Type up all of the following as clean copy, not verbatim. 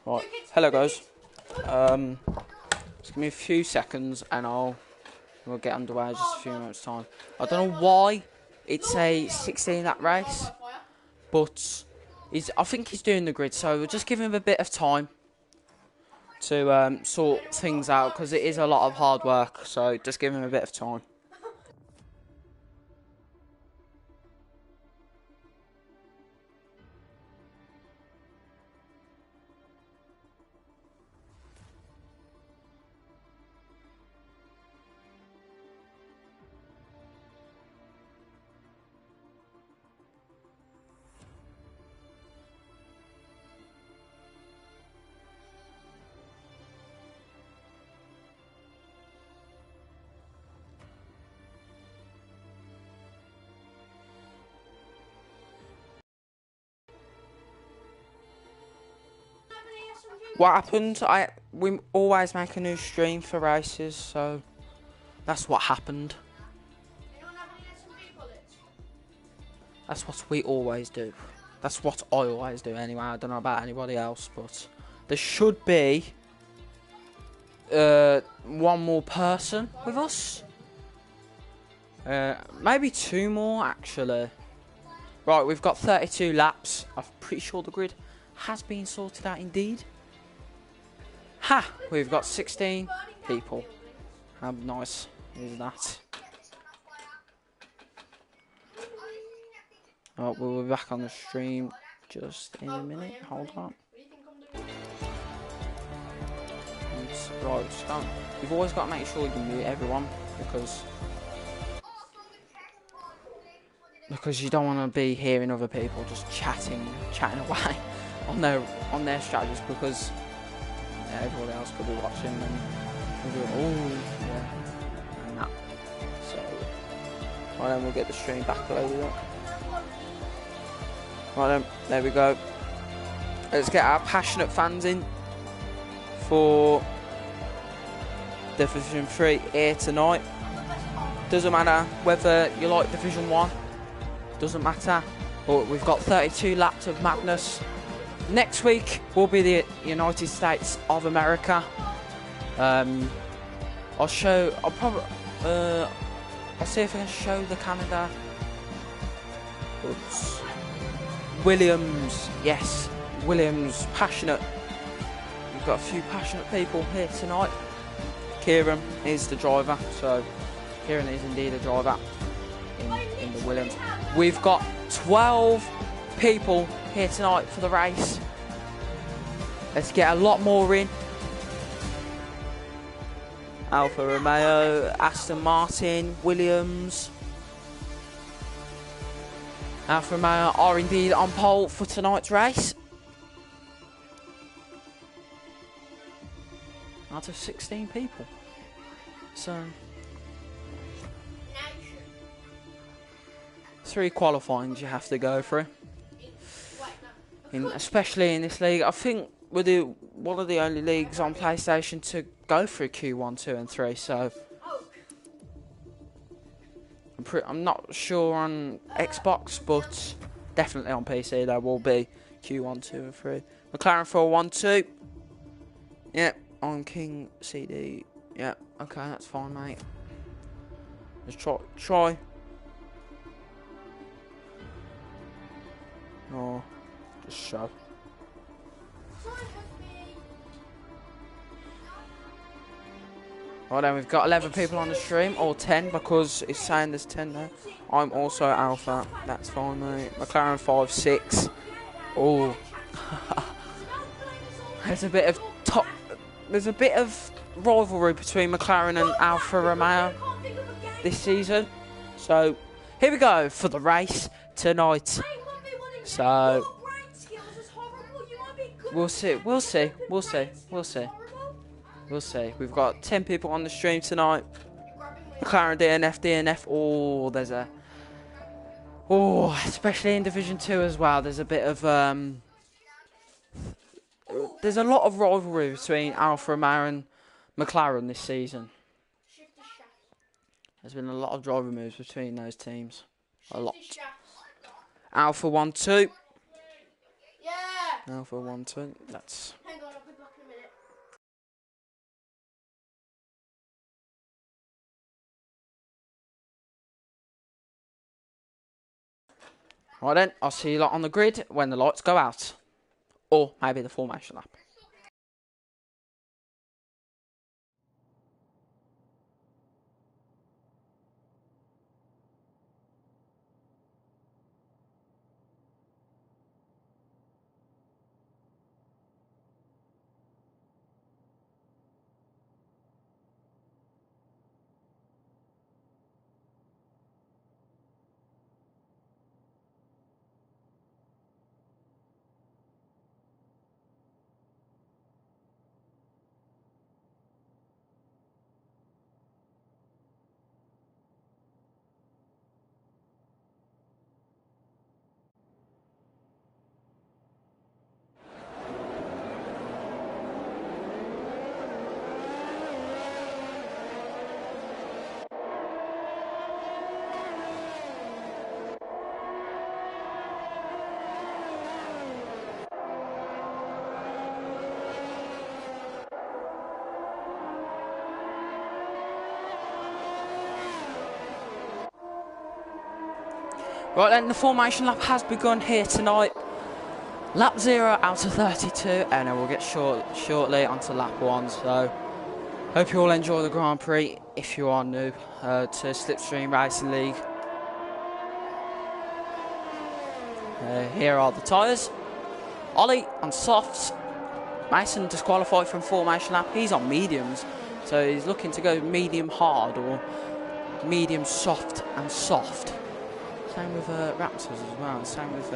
Right, hello guys. Just give me a few seconds and we'll get underway in just a few minutes time. I don't know why it's a 16 lap race, but I think he's doing the grid, so we'll just give him a bit of time to sort things out because it is a lot of hard work. So just give him a bit of time. What happened? We always make a new stream for races, so that's what happened. That's what we always do. That's what I always do anyway. I don't know about anybody else, but there should be one more person with us. Maybe two more actually. Right, we've got 32 laps. I'm pretty sure the grid has been sorted out indeed. Ha! We've got 16 people. How nice is that? Oh, we'll be back on the stream just in a minute. Hold on. Right, so you've always got to make sure you mute everyone because you don't want to be hearing other people just chatting away on their strategies, because everybody else could be watching and we'll go, oh yeah, and that. So right then, we'll get the stream back loaded up. Right then, there we go. Let's get our passionate fans in for Division 3 here tonight. Doesn't matter whether you like Division 1, doesn't matter. But we've got 32 laps of madness. Next week will be the United States of America. I'll see if I can show the calendar. Oops. Williams, yes, Williams, passionate. We've got a few passionate people here tonight. Kieran is the driver, so Kieran is indeed a driver in the Williams. We've got 12 people here tonight for the race. Let's get a lot more in. Alfa Romeo, Aston Martin, Williams. Alfa Romeo are indeed on pole for tonight's race. Out of 16 people. So 3 qualifyings you have to go through. Especially in this league. I think we're one of the only leagues on PlayStation to go through Q1, 2 and 3, so I'm not sure on Xbox, but definitely on PC there will be Q1, 2 and 3. McLaren 412. Yep, on King CD. Yep, okay, that's fine, mate. Let's try. Oh, just show. Right then, we've got 11 people on the stream, or 10 because it's saying there's 10 there. I'm also Alpha, that's fine, mate. McLaren 5-6. Oh, there's a bit of rivalry between McLaren and Alfa Romeo this season. So here we go for the race tonight. So we'll see. We've got 10 people on the stream tonight. McLaren DNF. Especially in Division 2 as well. There's a bit of there's a lot of rivalry between Alfa Romeo and McLaren this season. There's been a lot of driver moves between those teams. A lot. Alpha 1-2. Yeah. Alpha 1-2. That's. Hang on, Right then, I'll see you lot on the grid when the lights go out. Or maybe the formation lap. Right then, the formation lap has begun here tonight. Lap 0 out of 32, and then we'll get shortly onto lap 1. So, hope you all enjoy the Grand Prix if you are new to Slipstream Racing League. Here are the tyres. Ollie on softs. Mason disqualified from formation lap. He's on mediums, so he's looking to go medium hard or medium soft and soft. Same with Raptors as well, same with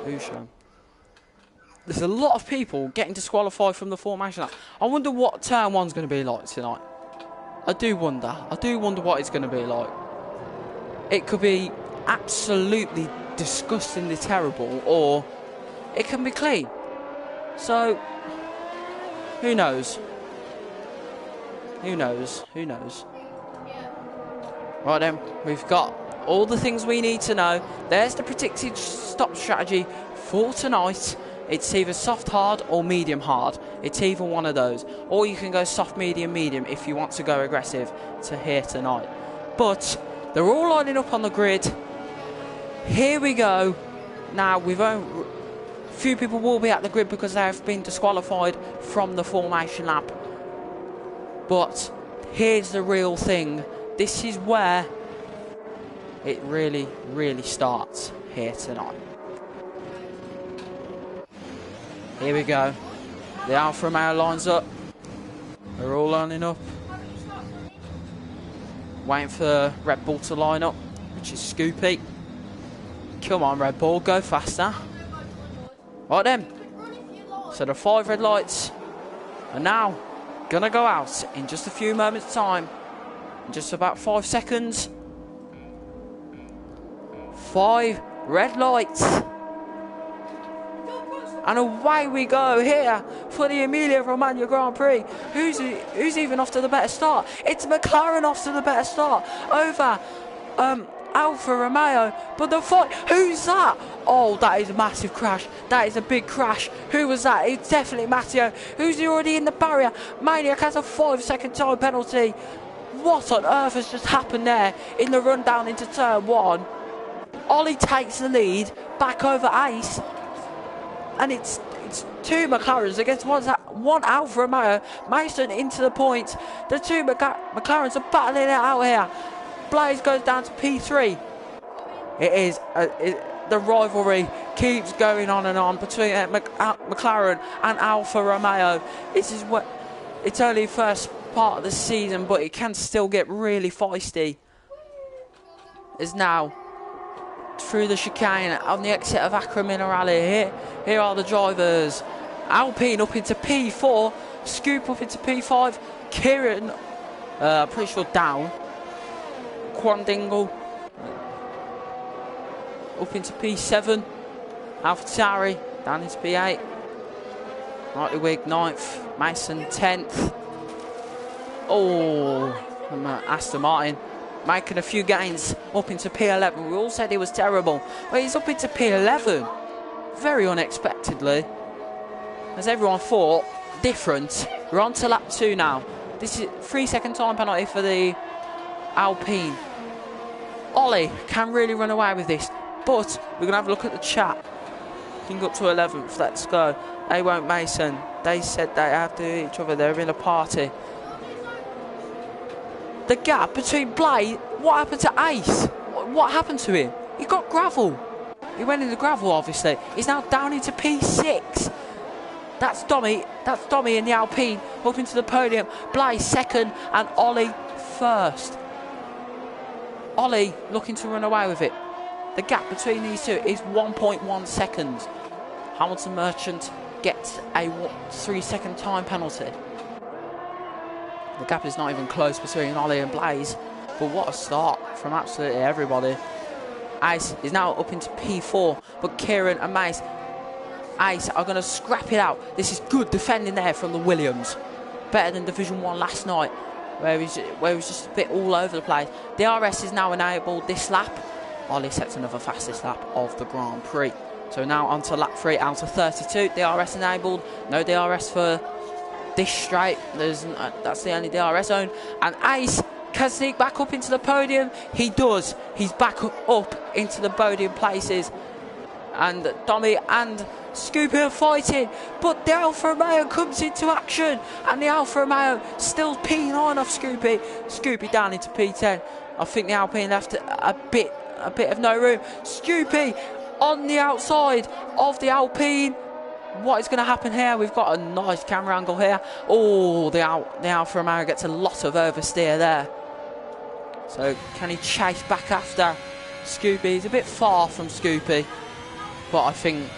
Usha. There's a lot of people getting disqualified from the formation lap. I wonder what turn 1's going to be like tonight. I do wonder what it's going to be like. It could be absolutely disgustingly terrible, or it can be clean. So, who knows? Who knows? Who knows? Right then, we've got all the things we need to know. There's the predicted stop strategy for tonight. It's either soft hard or medium hard. It's either one of those. Or you can go soft medium medium if you want to go aggressive to here tonight. But they're all lining up on the grid. Here we go. Now few people will be at the grid because they have been disqualified from the formation lap. But here's the real thing. This is where it really, really starts here tonight. Here we go. The Alfa Romeo lines up. They're all lining up. Waiting for Red Bull to line up, which is Scoopy. Come on, Red Bull, go faster. Right then. So the 5 red lights are now gonna go out in just a few moments' time. In just about 5 seconds. 5 red lights. And away we go here for the Emilia-Romagna Grand Prix. Who's even off to the better start? It's McLaren off to the better start over Alfa Romeo. But the fight, who's that? Oh, that is a massive crash. That is a big crash. Who was that? It's definitely Matteo. Who's already in the barrier? Maniac has a 5-second time penalty. What on earth has just happened there in the run down into turn 1? Ollie takes the lead back over Ace. And it's 2 McLarens against one Alfa Romeo. Mason into the points. The 2 McLarens are battling it out here. Blaze goes down to P3. It is the rivalry keeps going on and on between McLaren and Alfa Romeo. This is what it's only first part of the season, but it can still get really feisty. Is now through the chicane on the exit of Acre Minerale. Here are the drivers. Alpine up into P4, Scoop up into P5, Kieran, pretty sure down. Quandingle up into P7, AlphaTauri down into P8, Hartley Wig 9th, Mason 10th. Oh, Aston Martin making a few gains up into P11. We all said he was terrible, but he's up into P11 very unexpectedly, as everyone thought different. We're on to lap 2 now. This is 3-second time penalty for the Alpine. Ollie can really run away with this. But we're going to have a look at the chat. King up to 11th, let's go. They won't Mason. They said they have to each other. They're in a party. The gap between Blade. What happened to Ace? What happened to him? He got gravel. He went in the gravel, obviously. He's now down into P6. That's Dommy. That's Dommy in the Alpine. Up into the podium. Blade second and Ollie first. Ollie looking to run away with it. The gap between these two is 1.1 seconds. Hamilton Merchant gets a 3-second time penalty. The gap is not even close between Ollie and Blaze. But what a start from absolutely everybody. Ace is now up into P4. But Kieran and Ace are going to scrap it out. This is good defending there from the Williams. Better than Division 1 last night, where he was just a bit all over the place. DRS is now enabled this lap. Ollie sets another fastest lap of the Grand Prix. So now on to lap 3 out of 32. DRS enabled. No DRS for this straight. That's the only DRS zone. And Ace can sneak back up into the podium. He does. He's back up into the podium places. And Dommy and Scoopy are fighting. But the Alfa Romeo comes into action. And the Alfa Romeo still P9 off Scoopy. Scoopy down into P10. I think the Alpine left a bit of no room. Scoopy on the outside of the Alpine. What is going to happen here? We've got a nice camera angle here. Oh, the Alfa Romeo gets a lot of oversteer there. So can he chase back after Scoopy? He's a bit far from Scoopy, but I think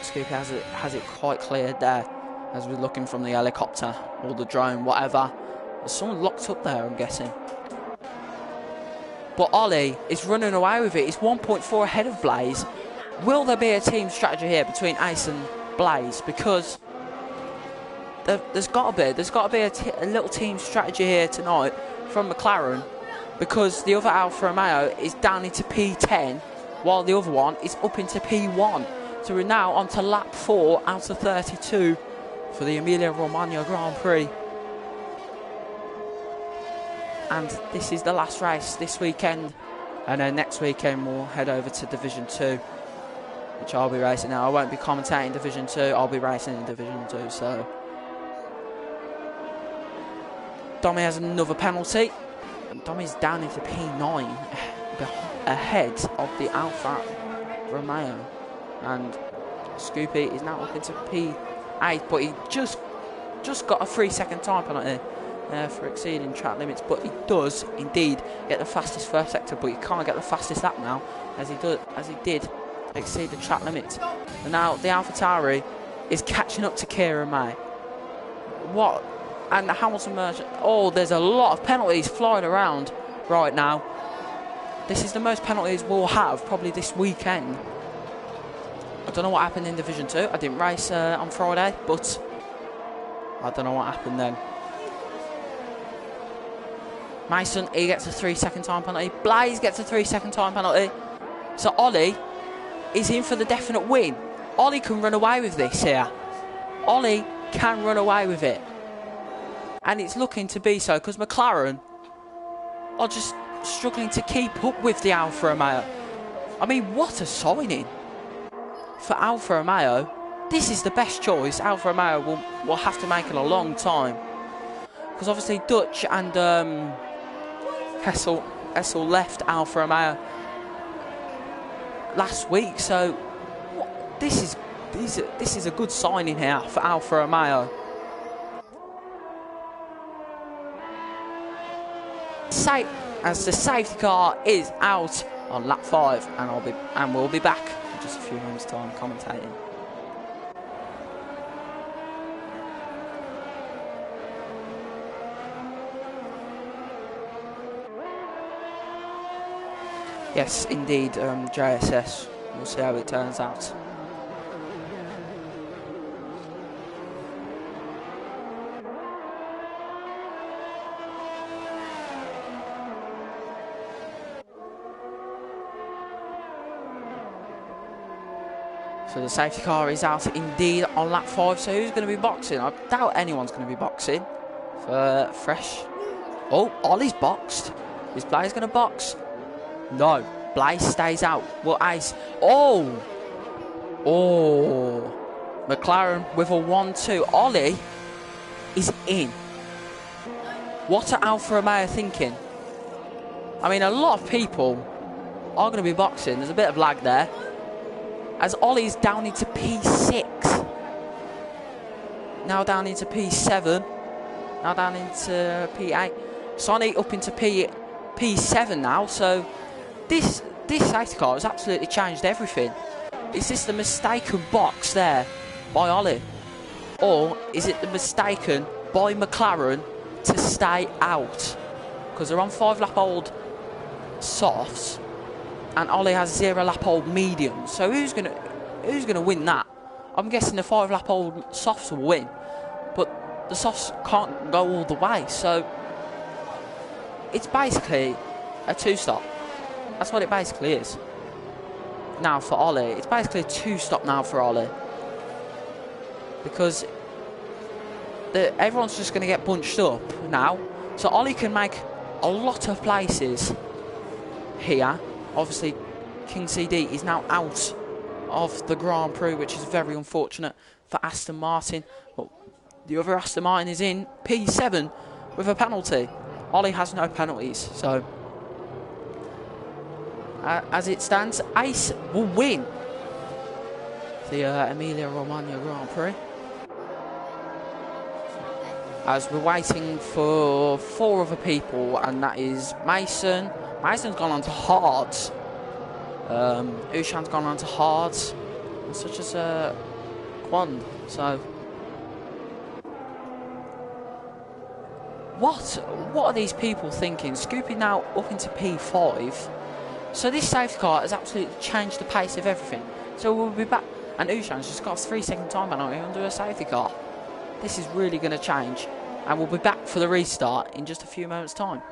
Scoopy has it quite cleared there as we're looking from the helicopter or the drone, whatever. There's someone locked up there, I'm guessing. But Ollie is running away with it. He's 1.4 ahead of Blaze. Will there be a team strategy here between Ace and Blaze? Because there's got to be a little team strategy here tonight from McLaren, because the other Alfa Romeo is down into P10 while the other one is up into P1. So we're now on to lap 4 out of 32 for the Emilia-Romagna Grand Prix. And this is the last race this weekend. And then next weekend we'll head over to Division 2, which I'll be racing now. I won't be commentating Division 2, I'll be racing in Division 2. So Dommy has another penalty. And Dommy's down into P9 ahead of the Alfa Romeo. And Scoopy is now up into P8, but he just got a 3-second time penalty for exceeding track limits. But he does indeed get the fastest first sector, but he can't get the fastest lap now, as he did exceed the track limits. And now the AlphaTauri is catching up to Kieran May. What? And the Hamilton Merchant. Oh, there's a lot of penalties flying around right now. This is the most penalties we'll have probably this weekend. I don't know what happened in Division 2. I didn't race on Friday, but I don't know what happened then. Mason, he gets a 3-second time penalty. Blaze gets a 3-second time penalty. So Ollie is in for the definite win. Ollie can run away with this here. Ollie can run away with it. And it's looking to be so, because McLaren are just struggling to keep up with the Alfa Romeo. I mean, what a signing for Alfa Romeo. This is the best choice Alfa Romeo will have to make in a long time. Because obviously Dutch and Hessel left Alfa Romeo last week. So this is a good signing here for Alfa Romeo. As the safety car is out on lap 5, and we'll be back in just a few moments' time commentating. Yes, indeed, JSS. We'll see how it turns out. So the safety car is out indeed on lap 5. So who's going to be boxing? I doubt anyone's going to be boxing for fresh. Oh, Ollie's boxed. Is Blaze going to box? No. Blaze stays out. Well, Ace. Oh! Oh! McLaren with a 1-2. Ollie is in. What are Alfa Romeo thinking? I mean, a lot of people are going to be boxing. There's a bit of lag there. As Ollie's down into P6. Now down into P7. Now down into P8. Sonny up into P7 now. So this safety car has absolutely changed everything. Is this the mistaken box there by Ollie? Or is it the mistaken by McLaren to stay out? Because they're on 5-lap-old softs and Ollie has 0-lap-old mediums. So who's gonna win that? I'm guessing the 5-lap-old softs will win, but the softs can't go all the way. So it's basically a 2-stop. That's what it basically is. Now for Ollie, it's basically a 2-stop now for Ollie, because everyone's just going to get bunched up now. So Ollie can make a lot of places here. Obviously, King CD is now out of the Grand Prix, which is very unfortunate for Aston Martin. But the other Aston Martin is in P7 with a penalty. Ollie has no penalties, so as it stands, Ace will win the Emilia-Romagna Grand Prix. As we're waiting for 4 other people, and that is Mason. Mason's gone on to hards. Ushan's gone on to hards, and such as Quand. So, what are these people thinking? Scooping now up into P5. So this safety car has absolutely changed the pace of everything. So we'll be back, and Ushan's just got a 3-second time penalty under a safety car. This is really going to change, and we'll be back for the restart in just a few moments' time.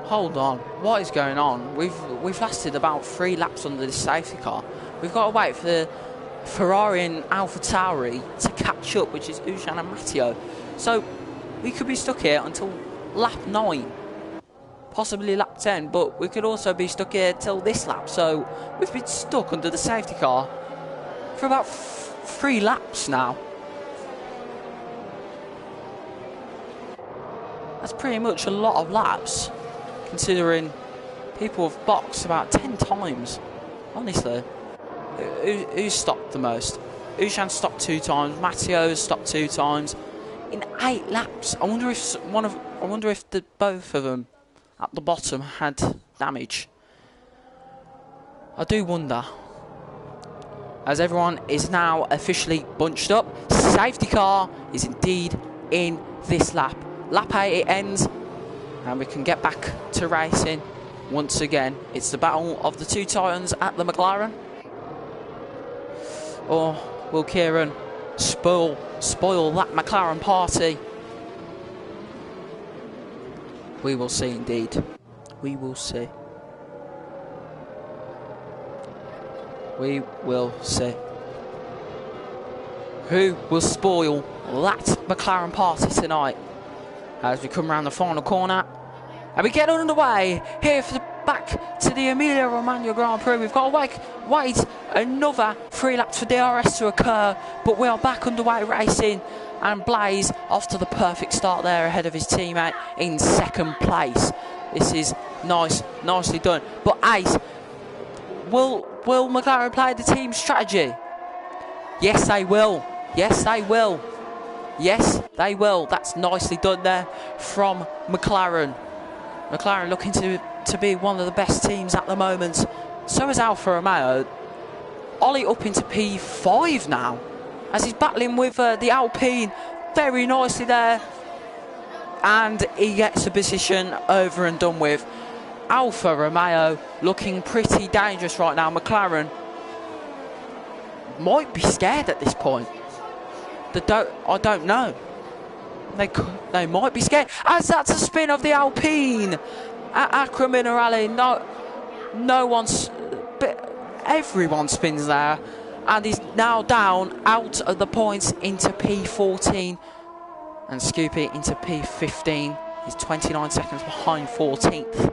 Hold on, what is going on? We've lasted about 3 laps under this safety car. We've got to wait for the Ferrari and AlphaTauri to catch up, which is Ushan and Matteo. So we could be stuck here until lap 9, possibly lap 10, but we could also be stuck here till this lap. So we've been stuck under the safety car for about 3 laps now. That's pretty much a lot of laps, considering people have boxed about 10 times. Honestly, who stopped the most? Ushan stopped 2 times. Matteo has stopped 2 times in 8 laps. I wonder if both of them at the bottom had damage. I do wonder. As everyone is now officially bunched up, safety car is indeed in this lap. Lap 8 it ends, and we can get back to racing once again. It's the battle of the 2 titans at the McLaren. Or will Kieran spoil that McLaren party? We will see indeed. We will see. We will see. Who will spoil that McLaren party tonight? As we come around the final corner. And we get underway here for the back to the Emilia-Romagna Grand Prix. We've got to wait another 3 laps for DRS to occur. But we are back underway racing. And Blaze off to the perfect start there ahead of his teammate in 2nd place. This is nicely done. But Ace, will McLaren play the team strategy? Yes, they will. Yes, they will. Yes, they will. That's nicely done there from McLaren. McLaren looking to be one of the best teams at the moment. So is Alfa Romeo. Ollie up into P5 now, as he's battling with the Alpine very nicely there. And he gets a position over and done with. Alfa Romeo looking pretty dangerous right now. McLaren might be scared at this point. I don't know. They might be scared. As that's a spin of the Alpine at Acre Minerale. Everyone spins there, and he's now down out of the points into P14, and Scoopy into P15. He's 29 seconds behind 14th.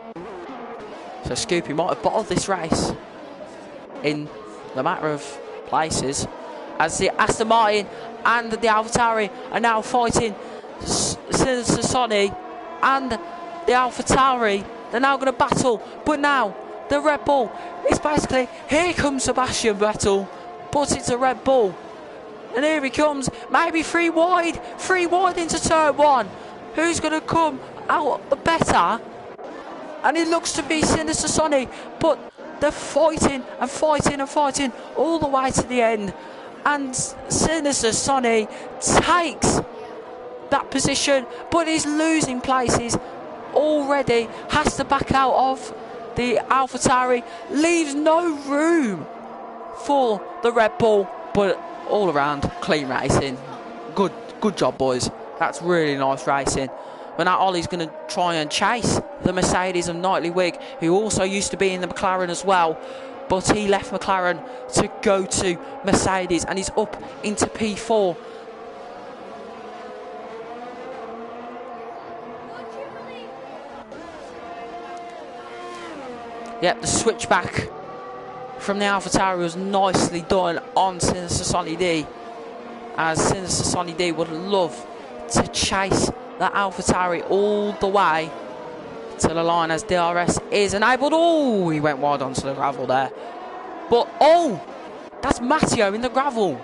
So Scoopy might have bottled this race in the matter of places, as the Aston Martin and the AlphaTauri are now fighting. Sassoni and the AlphaTauri, they're now going to battle, but now the Red Bull is basically, here comes Sebastian Vettel, but it's a Red Bull, and here he comes, maybe 3 wide into turn 1. Who's going to come out the better? And it looks to be Sassoni, but they're fighting all the way to the end. And Sassoni takes that position, but he's losing places already. Has to back out of the AlphaTauri. Leaves no room for the Red Bull, but all around clean racing. Good job, boys. That's really nice racing. But now Ollie's going to try and chase the Mercedes of Knightley Wig, who also used to be in the McLaren as well. But he left McLaren to go to Mercedes, and he's up into P4. Yep, the switchback from the AlphaTauri was nicely done on Sassoni D, as Sassoni D would love to chase that AlphaTauri all the way to the line, as DRS is enabled. Oh, he went wide onto the gravel there. But, oh, that's Matteo in the gravel.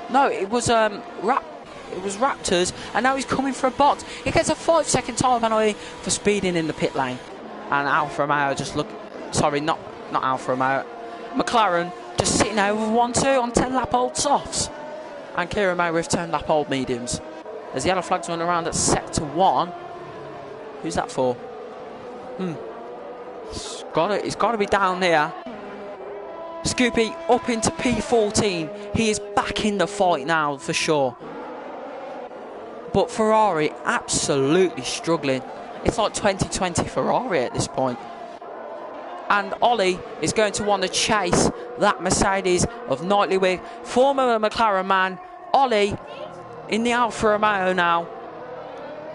No, it was Raptors, and now he's coming for a box. He gets a 5-second time penalty for speeding in the pit lane. And Alfa Romeo just look... Sorry, not Alfa Romeo. McLaren just sitting there with 1-2 on 10-lap-old softs. And Kieran May with 10-lap-old mediums. As the yellow flags run around at sector 1. Who's that for? It's got to be down here. Scoopy up into P14. He is back in the fight now for sure. But Ferrari absolutely struggling. It's like 2020 Ferrari at this point. And Ollie is going to want to chase that Mercedes of Knightley Wig. Former McLaren man, Ollie in the Alfa Romeo now.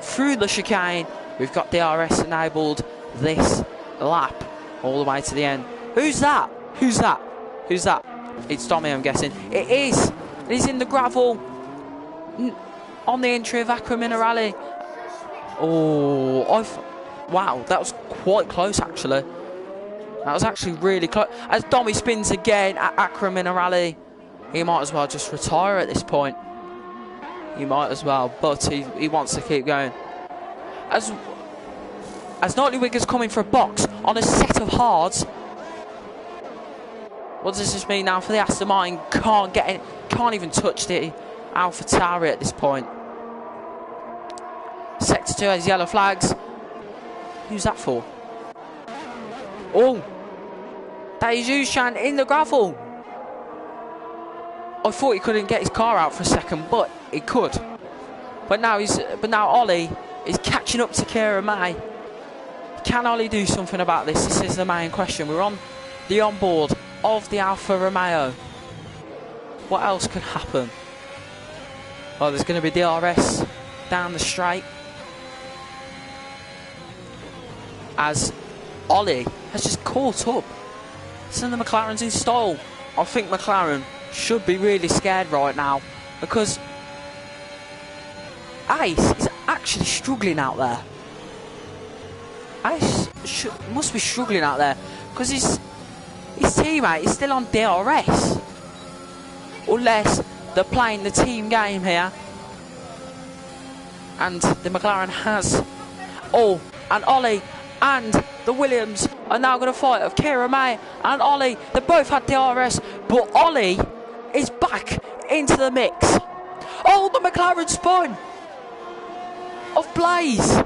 Through the chicane. We've got DRS enabled this lap all the way to the end. Who's that? Who's that? Who's that? It's Tommy, I'm guessing. It is. He's in the gravel on the entry of Acqua Minerale. Oh, wow, that was quite close actually. That was actually really close. As Domi spins again at Akram Minerali, he might as well just retire at this point. He might as well, but he wants to keep going. As Nightly Wigger's coming for a box on a set of hards. What does this mean now for the Aston Martin? Can't even touch the Alpha Tauri at this point. Sector 2 has yellow flags. Who's that for? Oh, that is Yushan in the gravel. I thought he couldn't get his car out for a second, but he could. But now Ollie is catching up to Kira May. Can Ollie do something about this? This is the main question. We're on the onboard of the Alfa Romeo. What else could happen? Well, there's going to be DRS down the straight. As Ollie has just caught up. Some of the McLaren's in style. I think McLaren should be really scared right now because Ice is actually struggling out there. Ice must be struggling out there because his teammate is still on DRS. Unless they're playing the team game here. And the McLaren has... Oh, and Ollie and the Williams are now going to fight of Kira May and Ollie. They both had DRS, but Ollie is back into the mix. Oh, the McLaren spun of Blaze.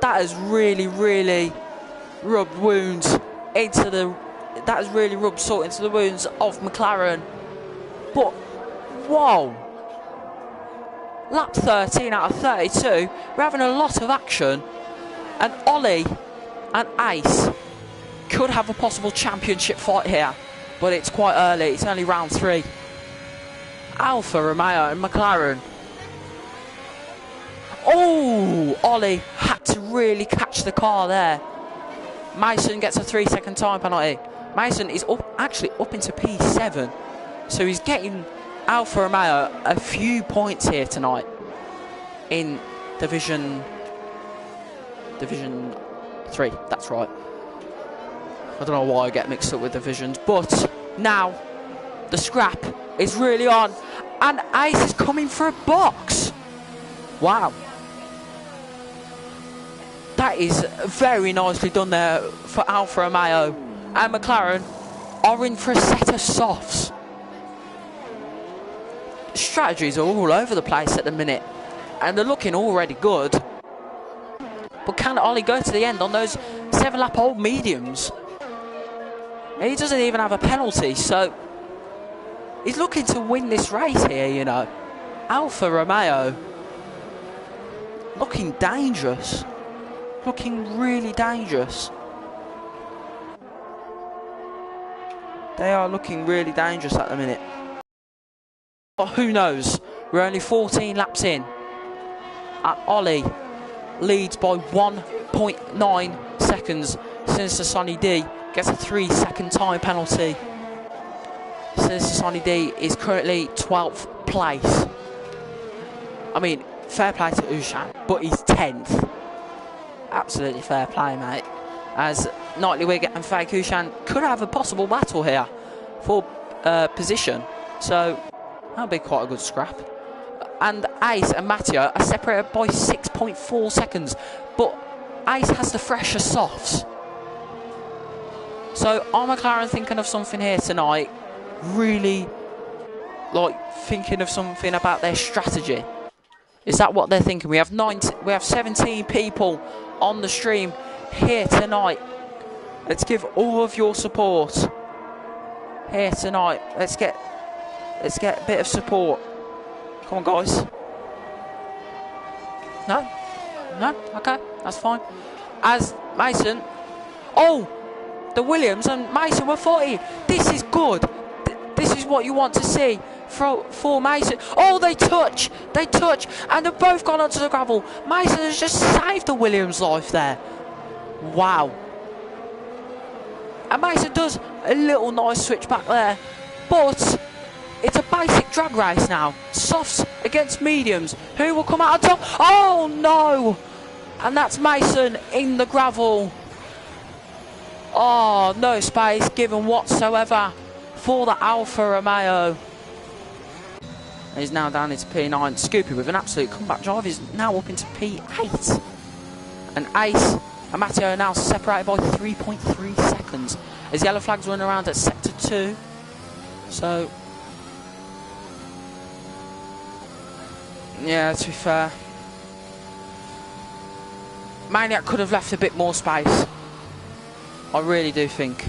That has really, really rubbed wounds into the... That has really rubbed salt into the wounds of McLaren. But, whoa. Lap 13 out of 32. We're having a lot of action. And Ollie and Ace could have a possible championship fight here. But it's quite early. It's only round 3. Alfa Romeo and McLaren. Oh, Ollie had to really catch the car there. Mason gets a 3-second time penalty. Mason is actually up into P7. So he's getting Alfa Romeo a few points here tonight in Division 3. That's right. I don't know why I get mixed up with divisions, but now the scrap is really on, and Ace is coming for a box. Wow. That is very nicely done there for Alfa Romeo, and McLaren are in for a set of softs. Strategies are all over the place at the minute, and they're looking already good. But can Ollie go to the end on those 7-lap old mediums? He doesn't even have a penalty, so he's looking to win this race here, you know. Alfa Romeo looking dangerous. Looking really dangerous. They are looking really dangerous at the minute. But who knows? We're only 14 laps in. And Ollie leads by 1.9 seconds. Sinister Sonny D gets a 3-second time penalty. Sinister Sonny D is currently 12th place. I mean, fair play to Ushan, but he's 10th. Absolutely fair play, mate. As Nightly Wig and Fake Ushan could have a possible battle here for position. So that'll be quite a good scrap. And Ace and Matteo are separated by 6.4 seconds. But Ace has the fresher softs. So are McLaren thinking of something here tonight? Really, like, thinking of something about their strategy? Is that what they're thinking? We have 17 people on the stream here tonight. Let's give all of your support here tonight. Let's get a bit of support. Come on, guys. No? Okay, that's fine. As Mason, oh, the Williams and Mason were fighting. This is good. This is what you want to see for Mason. Oh, they touch, and they've both gone onto the gravel. Mason has just saved the Williams' life there. Wow. And Mason does a little nice switch back there, but It's a basic drag race now. Softs against mediums. Who will come out on top? Oh no! And that's Mason in the gravel. Oh, no space given whatsoever for the Alfa Romeo. He's now down into P9. Scoopy with an absolute comeback drive is now up into P8. And Ace and Matteo are now separated by 3.3 seconds. As yellow flags run around at sector 2. So, yeah, to be fair, Maniac could have left a bit more space. I really do think.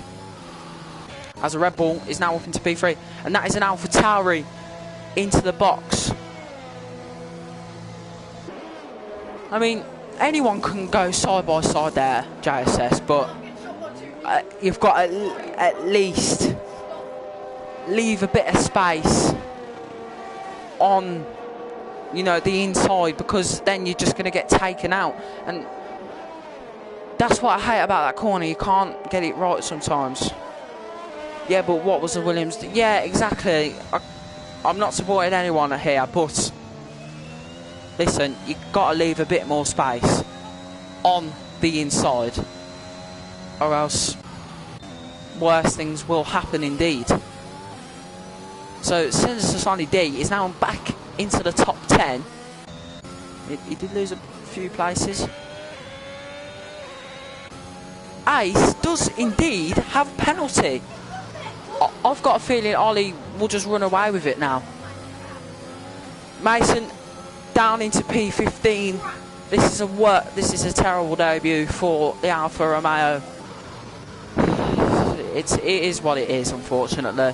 As a Red Bull is now up into P3. And that is an Alpha Tauri into the box. I mean, anyone can go side by side there, JSS, but you've got to at least leave a bit of space on, you know, the inside, because then you're just going to get taken out. And that's what I hate about that corner. You can't get it right sometimes. Yeah, but what was the Williams? Yeah, exactly. I'm not supporting anyone here, but listen, you've got to leave a bit more space on the inside, or else worse things will happen indeed. So Sasani D is now back into the top 10. He did lose a few places. Ace does indeed have penalty. I've got a feeling Ollie will just run away with it now. Mason down into P15. This is a terrible debut for the Alfa Romeo. It is what it is, unfortunately.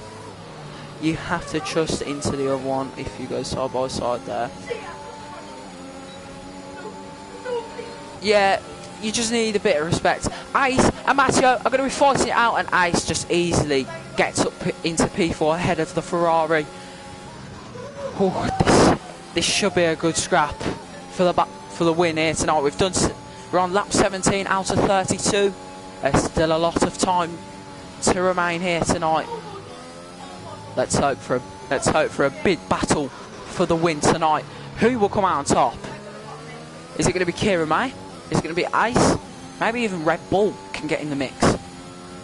You have to trust into the other one if you go side by side there. Yeah, you just need a bit of respect. Ace and Matteo are going to be fighting it out, and Ace just easily gets up into P4 ahead of the Ferrari. Oh, this should be a good scrap for the win here tonight. We're on lap 17 out of 32. There's still a lot of time to remain here tonight. Let's hope for a big battle for the win tonight. Who will come out on top? Is it going to be Kieran May? Is it going to be Ace? Maybe even Red Bull can get in the mix.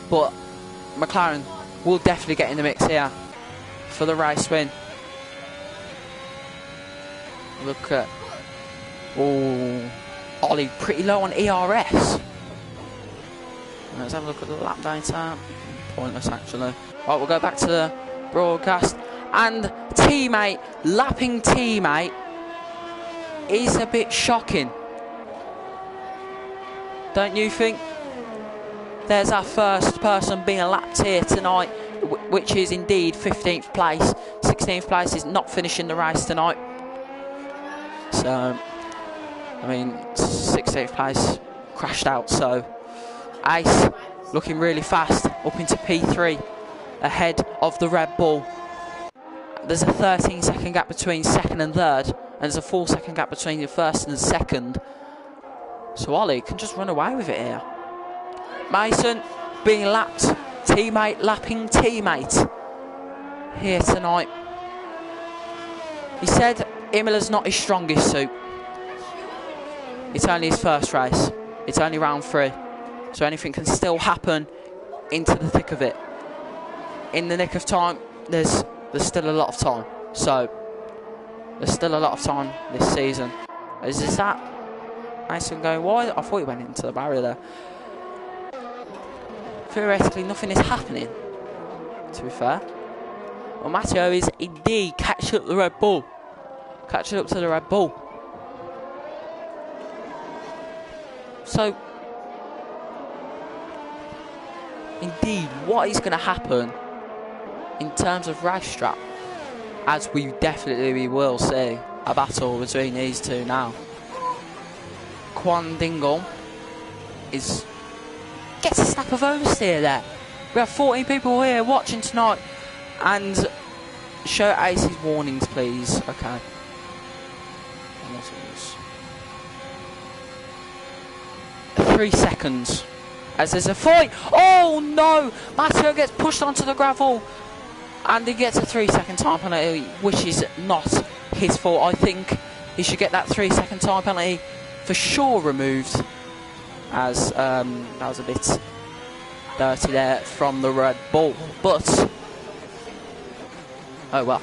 But McLaren will definitely get in the mix here for the race win. Look at... Oh, Ollie pretty low on ERS. Let's have a look at the lap data. Pointless, actually. Right, we'll go back to the broadcast. And teammate, lapping teammate, is a bit shocking. Don't you think? There's our first person being lapped here tonight, which is indeed 15th place. 16th place is not finishing the race tonight. So, I mean, 16th place crashed out. So, Ace looking really fast up into P3 ahead of the Red Bull. There's a 13-second gap between second and third, and there's a 4-second gap between the first and second. So Ollie can just run away with it here. Mason being lapped, teammate lapping teammate here tonight. He said Imola's not his strongest suit. It's only his first race. It's only round 3. So anything can still happen into the thick of it. In the nick of time, there's still a lot of time. So there's still a lot of time this season. Is that Mason going wide? I thought he went into the barrier there. Theoretically, nothing is happening, to be fair. Well, Matteo is indeed catching up the Red Bull. Catching up to the Red Bull. So, indeed, what is going to happen in terms of racetrack, as we definitely will see a battle between these two now. Quan Dingle gets a snap of oversteer there. We have 14 people here watching tonight, and show Ace's warnings, please. Okay. 3 seconds as there's a fight. Oh no! Matteo gets pushed onto the gravel, And he gets a 3-second time penalty, which is not his fault. I think he should get that 3-second time penalty for sure removed, as that was a bit dirty there from the Red Bull. But oh well.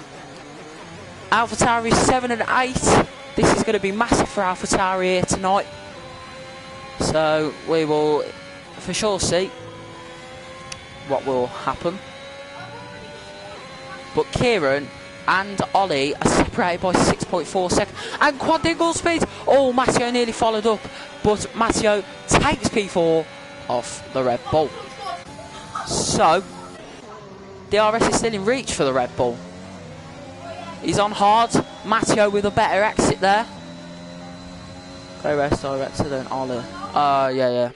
AlphaTauri 7 and 8. This is going to be massive for AlphaTauri here tonight. So we will for sure see what will happen. But Kieran and Ollie are separated by 6.4 seconds. And quadruple speed. Oh, Matteo nearly followed up. But Matteo takes P4 off the Red Bull. So DRS is still in reach for the Red Bull. He's on hard. Matteo with a better exit there. Race director than Ollie. Yeah.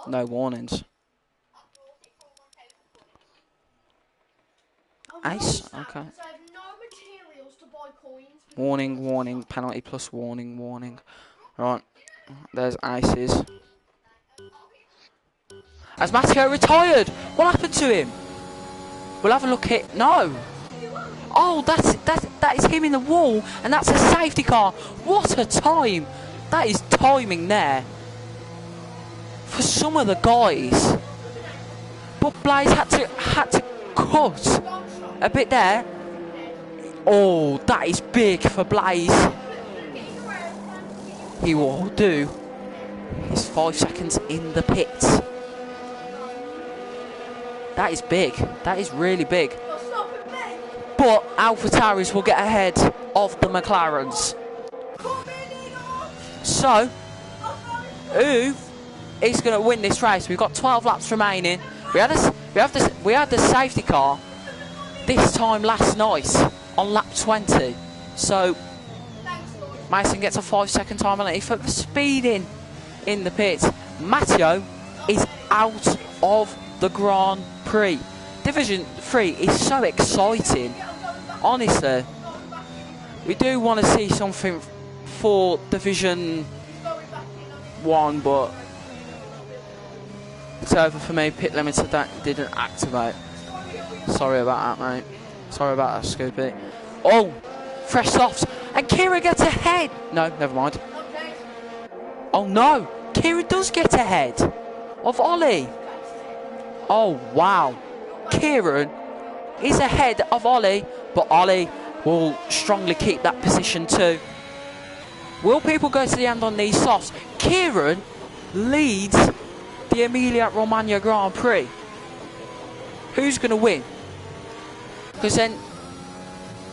No warnings. Ace, okay. Warning, penalty plus warning. Right, there's Aces. Has Matteo retired? What happened to him? We'll have a look at... No! Oh, that is him in the wall, and that's a safety car. What a time! That is timing there for some of the guys. But Blaze had to cut a bit there. Oh, that is big for Blaze. He will do his 5 seconds in the pits. That is big. That is really big. But AlphaTauris will get ahead of the McLarens. So, who is going to win this race? We've got 12 laps remaining. We had the safety car this time last night on lap 20. So Mason gets a 5-second time penalty for speeding in the pits. Matteo is out of the Grand Prix. Division 3 is so exciting. Honestly, we do want to see something for Division 1, but it's over for me. Pit limiter that didn't activate. Sorry about that, mate. Sorry about that, Scoopy. Oh, fresh softs. And Kira gets ahead. No, never mind. Oh no, Kira does get ahead of Ollie. Oh wow, Kieran is ahead of Ollie, but Ollie will strongly keep that position too. Will people go to the end on these softs? Kieran leads the Emilia-Romagna Grand Prix. Who's going to win? Because then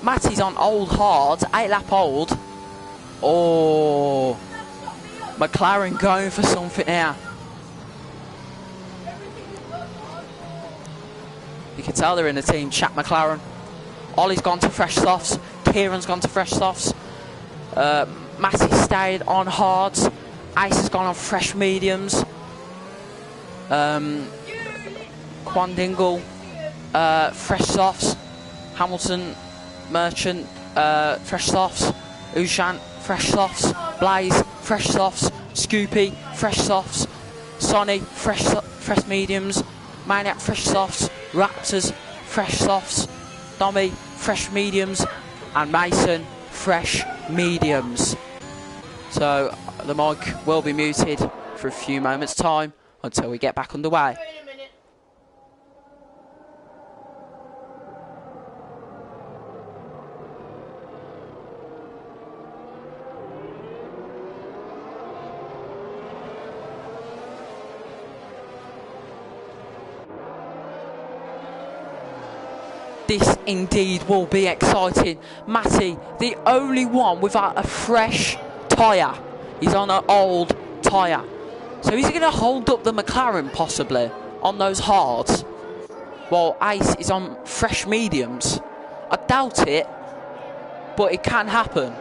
Matty's on old hard, 8-lap old. Oh, McLaren going for something here. You can tell they're in the team chat, McLaren. Ollie's gone to fresh softs. Kieran's gone to fresh softs. Matty stayed on hards. Ace has gone on fresh mediums. Quandingle, fresh softs. Hamilton, Merchant, fresh softs. Ushan, fresh softs. Blaze, fresh softs. Scoopy, fresh softs. Sonny, fresh mediums. Maniac, fresh softs. Raptors, fresh softs. Dommy, fresh mediums. And Mason, fresh mediums. So the mic will be muted for a few moments' time until we get back underway. This indeed will be exciting. Matty, the only one without a fresh tyre. He's on an old tyre. So he's going to hold up the McLaren possibly on those hards, while Ace is on fresh mediums. I doubt it, but it can happen.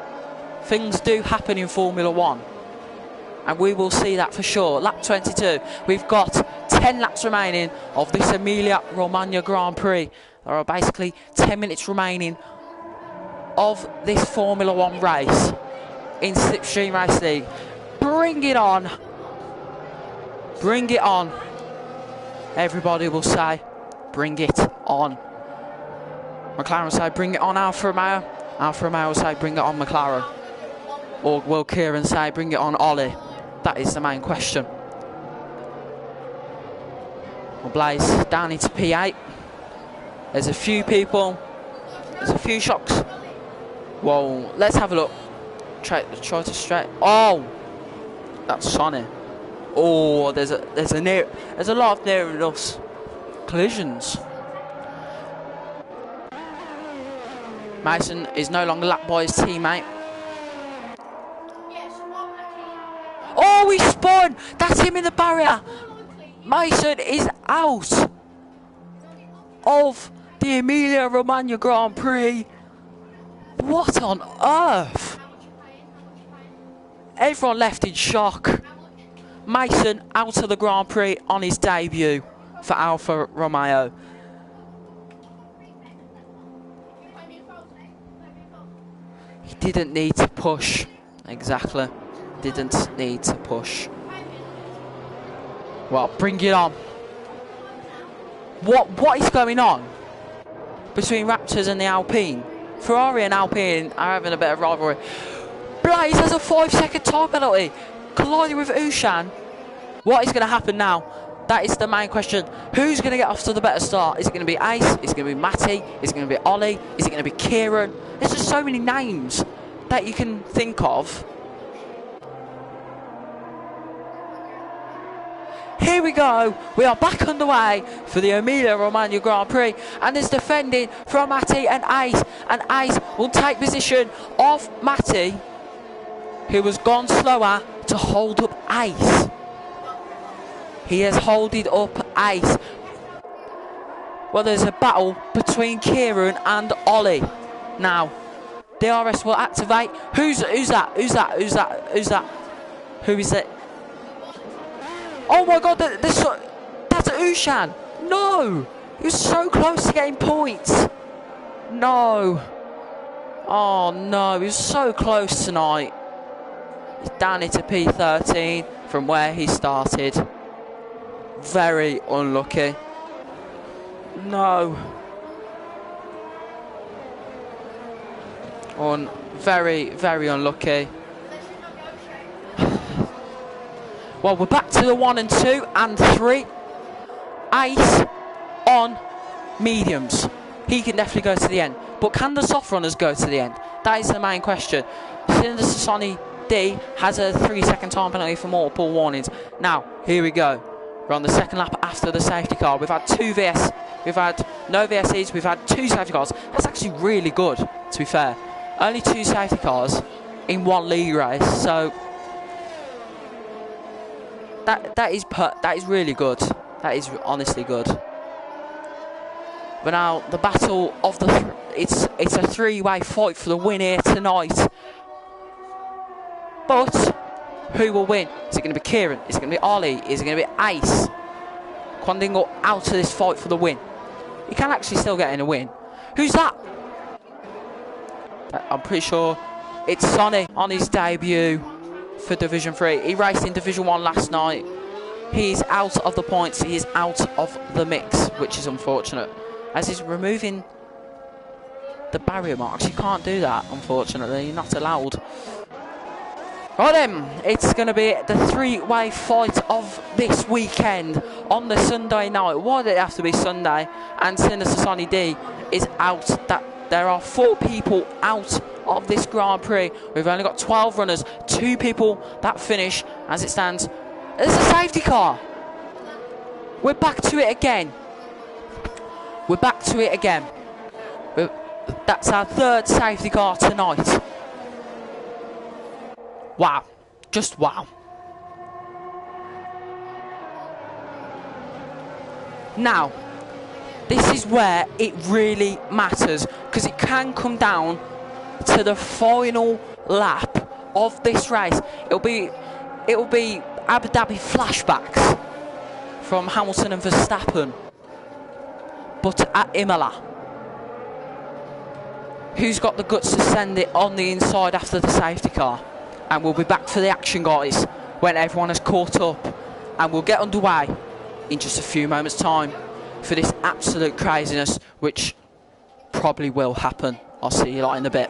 Things do happen in Formula 1. And we will see that for sure. Lap 22. We've got 10 laps remaining of this Emilia-Romagna Grand Prix. There are basically 10 minutes remaining of this Formula 1 race in Slipstream Race League. Bring it on. Bring it on. Everybody will say, bring it on. McLaren will say, bring it on Alfa Romeo. Alfa Romeo will say, bring it on McLaren. Or will Kieran say, bring it on Ollie? That is the main question. Well, Blaze down into P8. There's a few people. There's a few shocks. Whoa, let's have a look. Try to straight. Oh, that's Sonny. Oh, there's a lot of near enough collisions. Mason is no longer lapped by his teammate. Oh, he spun! That's him in the barrier. Mason is out of the Emilia-Romagna Grand Prix. What on earth? Everyone left in shock. Mason out of the Grand Prix on his debut for Alfa Romeo. He didn't need to push. Exactly. Didn't need to push. Well, bring it on. What is going on between Raptors and the Alpine? Ferrari and Alpine are having a bit of rivalry. Blaze has a 5-second time penalty, colliding with Ushan. What is going to happen now? That is the main question. Who's going to get off to the better start? Is it going to be Ace? Is it going to be Matty? Is it going to be Ollie? Is it going to be Kieran? There's just so many names that you can think of. Here we go. We are back underway for the Emilia-Romagna Grand Prix, and there's defending from Matty and Ace, and Ace will take position of Matty, who has gone slower to hold up Ace. He has holded up Ace. Well, there's a battle between Kieran and Ollie. Now, DRS will activate. Who's that? Who is it? Oh my God, that's Ushan. No, he was so close to getting points. No. Oh no, he was so close tonight. He's down into P13 from where he started. Very unlucky. No. Very, very unlucky. Well, we're back to the 1 and 2 and 3. Ace on mediums. He can definitely go to the end. But can the soft runners go to the end? That is the main question. Cinder Sassani D has a 3-second time penalty for multiple warnings. Now, here we go. We're on the second lap after the safety car. We've had we've had no VSEs, we've had 2 safety cars. That's actually really good, to be fair. Only 2 safety cars in 1 league race, so that is really good. That is honestly good. But now the battle of it's a 3-way fight for the win here tonight. But who will win? Is it going to be Kieran? Is it going to be Ollie? Is it going to be Ace? Quandingle out of this fight for the win. He can actually still get in a win. Who's that? I'm pretty sure it's Sonny on his debut for Division 3. He raced in Division 1 last night. He's out of the points. He is out of the mix, which is unfortunate. As he's removing the barrier marks. You can't do that, unfortunately. You're not allowed. Right then, it's going to be the 3-way fight of this weekend on the Sunday night. Why did it have to be Sunday? And Cinder Sassani D is out. There are 4 people out of this Grand Prix. We've only got 12 runners, 2 people that finish as it stands. There's a safety car. We're back to it again. We're back to it again. That's our 3rd safety car tonight. Wow. Just wow. Now, this is where it really matters, because it can come down to the final lap of this race. It'll be Abu Dhabi flashbacks from Hamilton and Verstappen, but at Imola. Who's got the guts to send it on the inside after the safety car? And we'll be back for the action, guys, when everyone has caught up and we'll get underway in just a few moments' time for this absolute craziness, which probably will happen. I'll see you lot in a bit.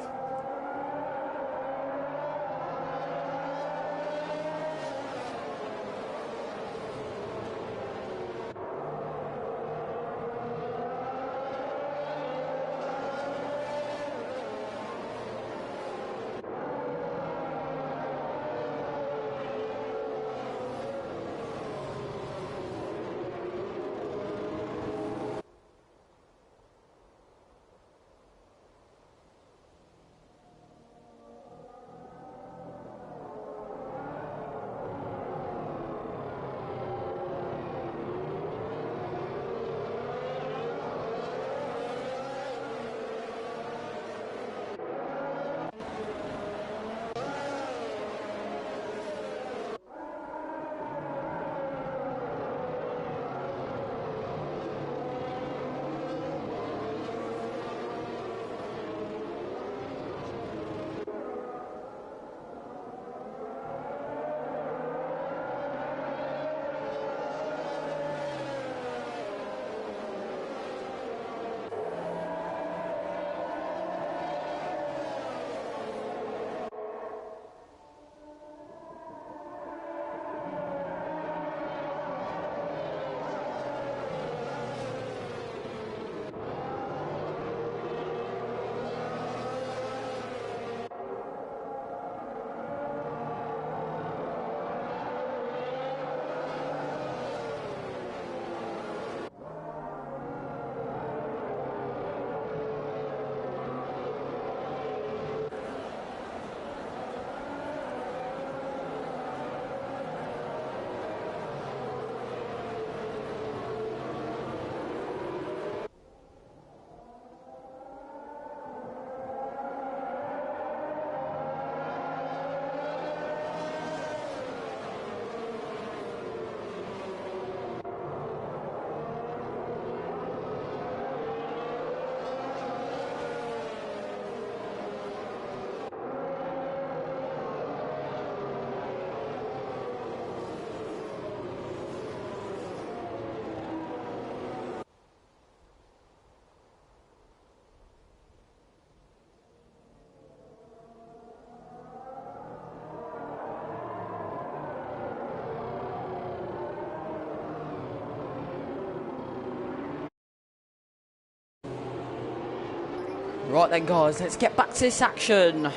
Right then guys, let's get back to this action.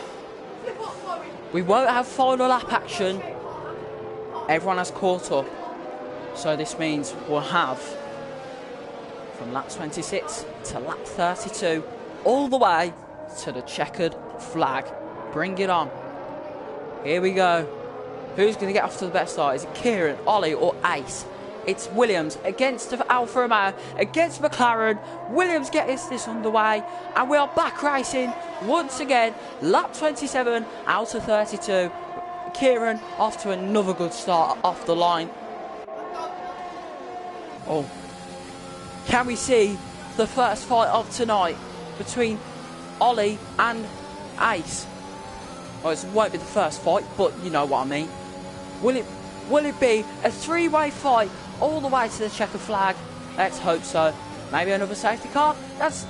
We won't have final lap action. Everyone has caught up. So this means we'll have from lap 26 to lap 32, all the way to the checkered flag. Bring it on. Here we go. Who's going to get off to the best start? Is it Kieran, Ollie or Ace? It's Williams against Alfa Romeo, against McLaren. Williams gets this underway, and we are back racing once again. Lap 27 out of 32. Kieran off to another good start off the line. Oh, can we see the first fight of tonight between Ollie and Ace? Well, it won't be the first fight, but you know what I mean. Will it be a three-way fight all the way to the checkered flag? Let's hope so. Maybe another safety car. That's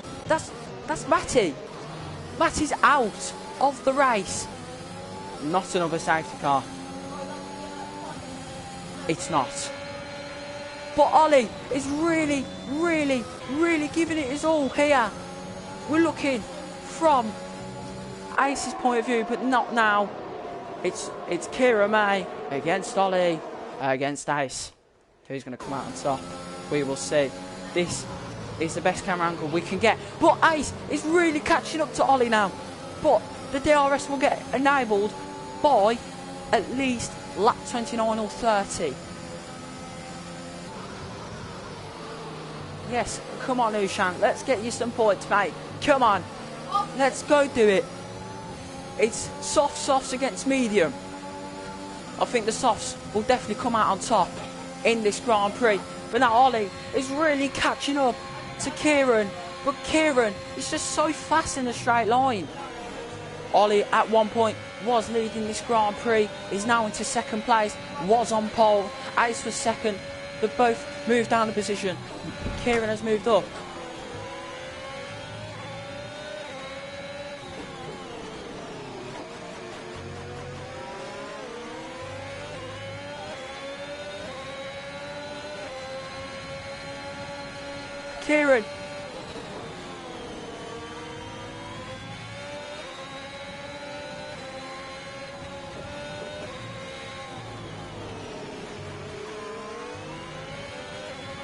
Matty. Matty's out of the race. Not another safety car. It's not. But Ollie is really giving it his all here. We're looking from Ace's point of view, but not now. It's Kira May against Ollie, against Ace. Who's going to come out on top? We will see. This is the best camera angle we can get. But Ace is really catching up to Ollie now. But the DRS will get enabled by at least lap 29 or 30. Yes, come on Ushan, let's get you some points, mate. Come on, let's go do it. It's softs against medium. I think the softs will definitely come out on top in this Grand Prix. But now Ollie is really catching up to Kieran. But Kieran is just so fast in a straight line. Ollie at one point was leading this Grand Prix, is now into second place, was on pole. Ace was second. They've both moved down a position. Kieran has moved up. Kieran.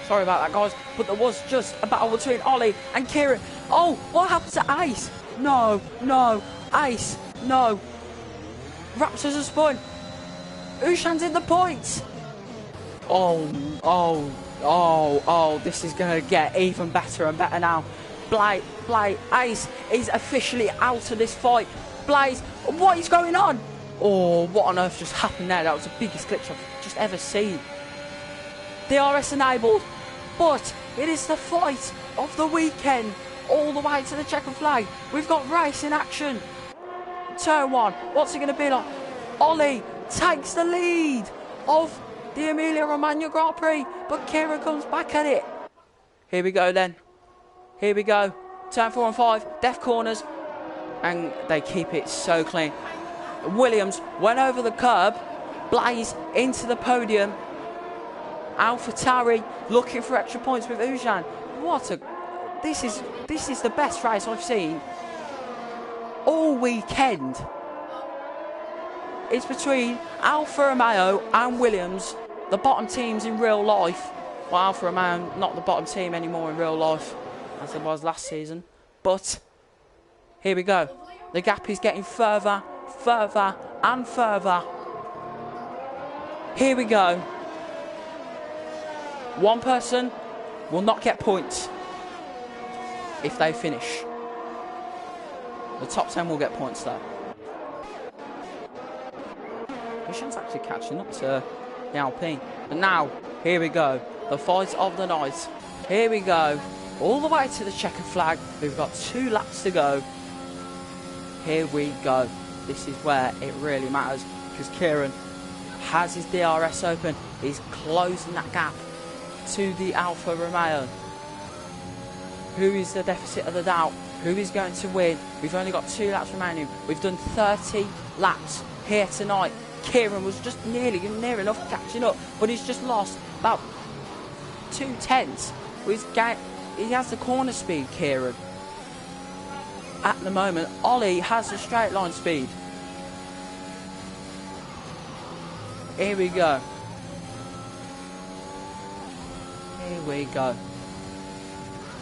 Sorry about that, guys, but there was just a battle between Ollie and Kieran. Oh, what happened to Ace? No, no, Ace, no. Raptors are spun. Ushan's in the points. Oh, this is going to get even better and better now. Blaze, Ace is officially out of this fight. Blaze, what is going on? Oh, what on earth just happened there? That was the biggest glitch I've just ever seen. DRS enabled, but it is the fight of the weekend. All the way to the checkered flag. We've got race in action. Turn one, what's it going to be like? Ollie takes the lead of the Emilia-Romagna Grand Prix, but Kieran comes back at it. Here we go then. Here we go. Turn 4 and 5, def corners, and they keep it so clean. Williams went over the curb, Blaze into the podium. AlphaTauri looking for extra points with Ushan. This is the best race I've seen all weekend. It's between Alfa Romeo and Williams, the bottom teams in real life. Well, Alfa Romeo not the bottom team anymore in real life, as it was last season. But here we go. The gap is getting further, further and further. Here we go. One person will not get points if they finish. The top 10 will get points though. Ushan's actually catching up to the Alpine. But now, here we go. The fight of the night. Here we go. All the way to the checkered flag. We've got 2 laps to go. Here we go. This is where it really matters, because Kieran has his DRS open. He's closing that gap to the Alfa Romeo. Who is the deficit of the doubt? Who is going to win? We've only got 2 laps remaining. We've done 30 laps here tonight. Kieran was just near enough catching up, but he's just lost about 2 tenths. He has the corner speed, Kieran. At the moment, Ollie has the straight line speed. Here we go. Here we go.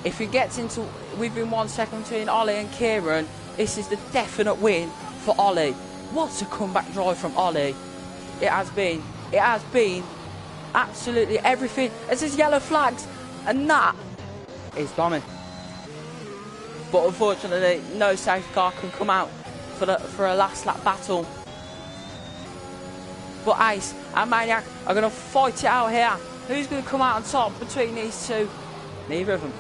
If it gets into within 1 second between Ollie and Kieran, this is the definite win for Ollie. What a comeback drive from Ollie. It has been absolutely everything. It says yellow flags, and that is bombing. But unfortunately, no safety car can come out for a last lap battle. But Ace and Maniac are going to fight it out here. Who's going to come out on top between these two? Neither of them.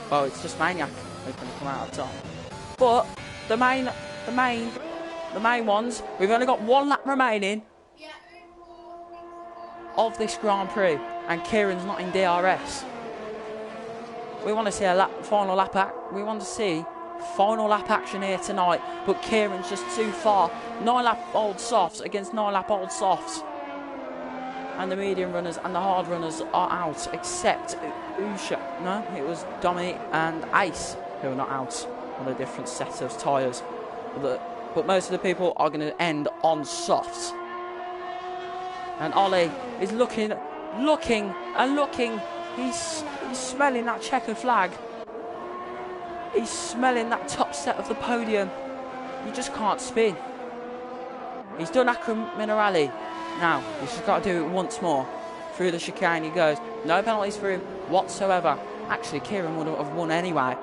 Well, it's just Maniac who's going to come out on top. But the main ones, we've only got 1 lap remaining of this Grand Prix, and Kieran's not in DRS. We want to see final lap action here tonight, but Kieran's just too far. 9 lap old softs against 9 lap old softs, and the medium runners and the hard runners are out, except Usha. No, it was Dominic and Ace who are not out on a different set of tyres. But most of the people are going to end on softs. And Ollie is looking. He's smelling that checkered flag. He's smelling that top set of the podium. You just can't spin. He's done Acro Minerali. Now, he's just got to do it once more. Through the chicane he goes. No penalties for him whatsoever. Actually, Kieran would have won anyway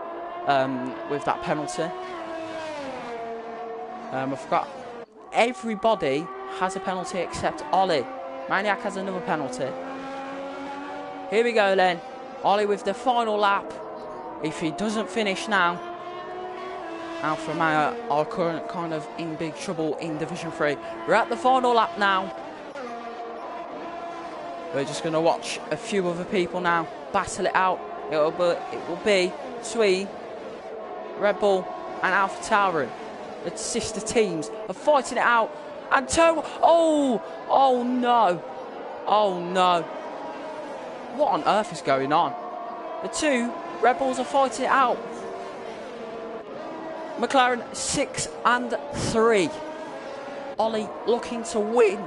with that penalty. I forgot. Everybody has a penalty except Ollie. Maniac has another penalty. Here we go then. Ollie with the final lap. If he doesn't finish now, Alfa Romeo are currently kind of in big trouble in Division 3. We're at the final lap now. We're just going to watch a few other people now battle it out. It will be between Red Bull and Alpha Tauri. The sister teams are fighting it out. And oh no. Oh no. What on earth is going on? The two Red Bulls are fighting it out. McLaren 6 and 3. Ollie looking to win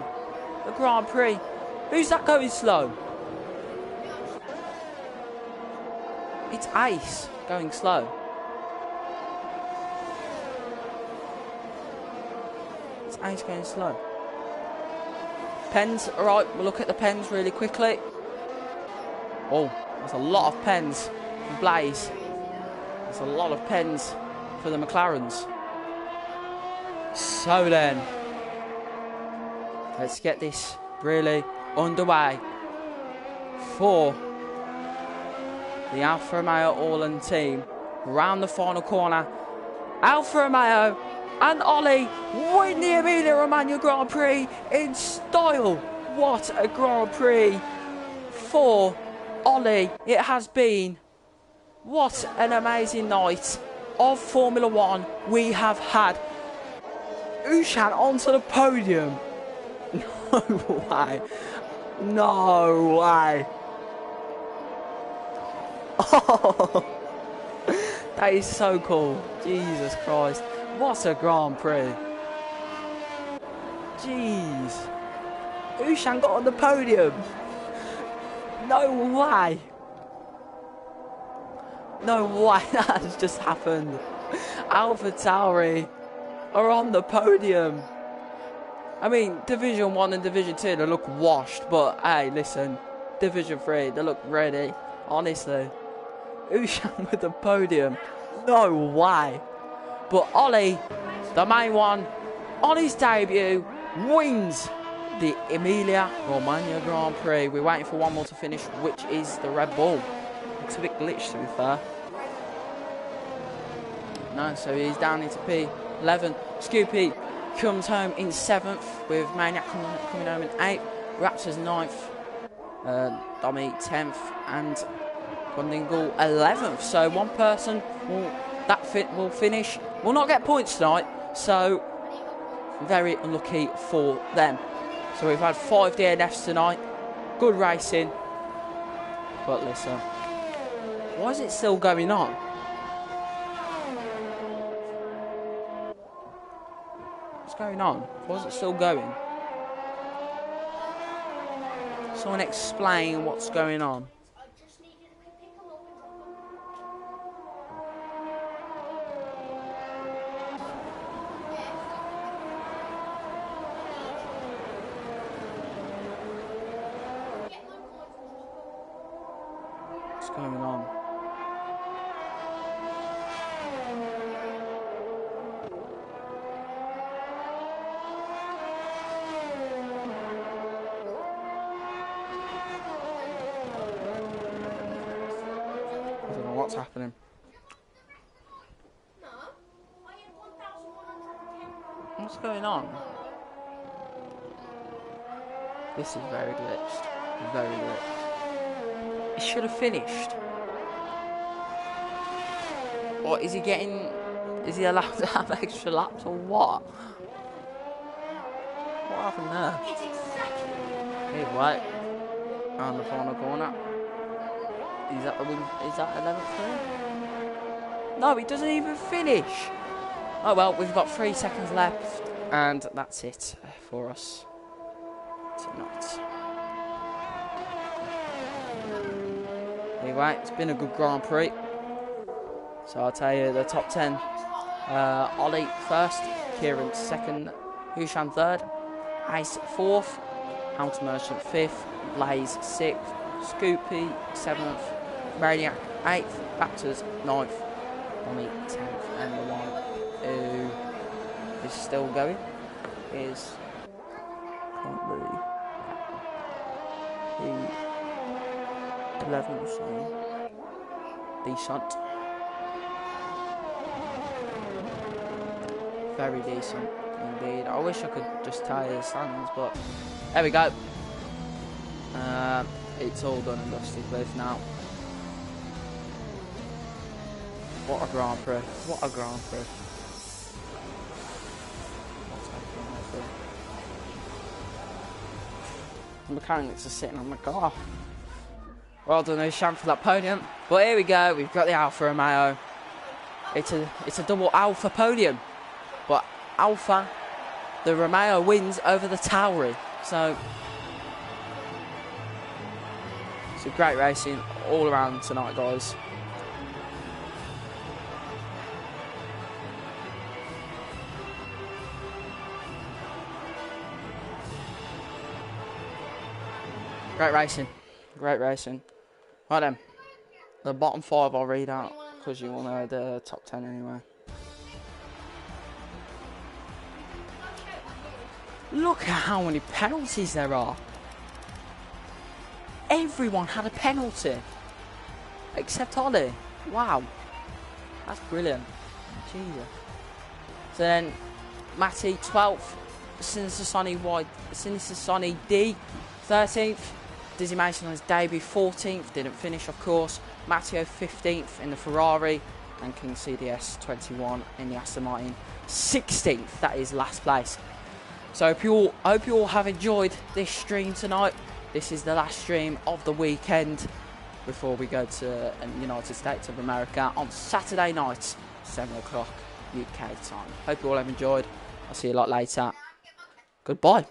the Grand Prix. Who's that going slow? It's Ace going slow. It's Ace going slow. Pens, alright, we'll look at the pens really quickly. Oh, there's a lot of pens for Blaze. There's a lot of pens for the McLarens. So then, let's get this really underway for the Alfa Romeo Orland team. Round the final corner, Alfa Romeo and Ollie win the Emilia-Romagna Grand Prix in style. What a Grand Prix for Ollie it has been. What an amazing night of Formula One we have had. Ushan onto the podium. No way. No way. Oh, that is so cool. Jesus Christ. What a Grand Prix. Jeez. Ushan got on the podium. No way. No way that has just happened. Alpha Tauri are on the podium. I mean, Division 1 and Division 2, they look washed. But, hey, listen. Division 3, they look ready. Honestly. Ushan with the podium. No way. But Ollie, the main one, on his debut, wins the Emilia-Romagna Grand Prix. We're waiting for one more to finish, which is the Red Bull. Looks a bit glitched, to be fair. No, so he's down into P11. Scoopy comes home in 7th, with Maniac coming home in 8th. Raptors 9th. Domi 10th. And Gondingle 11th. So one person will finish. Will not get points tonight. So very unlucky for them. So we've had 5 DNFs tonight. Good racing. But listen, why is it still going on? What's going on? Why is it still going? Someone explain what's going on. What's going on? I don't know what's happening. What's going on? This is very glitched. Very glitched. He should have finished. Or is he getting... Is he allowed to have extra laps or what? What happened there? He's right. On the final corner. Is that the win? Is that 11th there? No, he doesn't even finish. Oh well, we've got 3 seconds left. And that's it for us tonight. Anyway, it's been a good Grand Prix. So I'll tell you the top 10. Ollie first, Kieran second, Hushan third, Ace fourth, Hamilton Merchant 5th, Blaze 6th, Scoopy 7th, Maniac 8th, Raptors 9th, Bonnie 10th, and the one who is still going is currently the 11th, so decent. very decent indeed. I wish I could just tell you the standings, but there we go. It's all done and dusted with now. What a Grand Prix. What a Grand Prix. The mechanics are sitting on the car. Well done, Ushan, for that podium. But here we go, we've got the Alfa Romeo. It's a double Alfa podium. But Alfa, the Romeo wins over the Tauri. So it's a great racing all around tonight, guys. Great racing. Great racing. Right then. The bottom 5 I'll read out because you all know the top 10 anyway. Look at how many penalties there are. Everyone had a penalty. Except Ollie. Wow. That's brilliant. Jesus. So then, Matty, 12th. Sonny D, 13th. Dizzy Mason on his debut, 14th, didn't finish of course. Matteo 15th in the Ferrari, and King CDS 21 in the Aston Martin, 16th, that is last place. So I hope you all have enjoyed this stream tonight. This is the last stream of the weekend before we go to the United States of America on Saturday night, 7 o'clock UK time. Hope you all have enjoyed. I'll see you a lot later. Goodbye.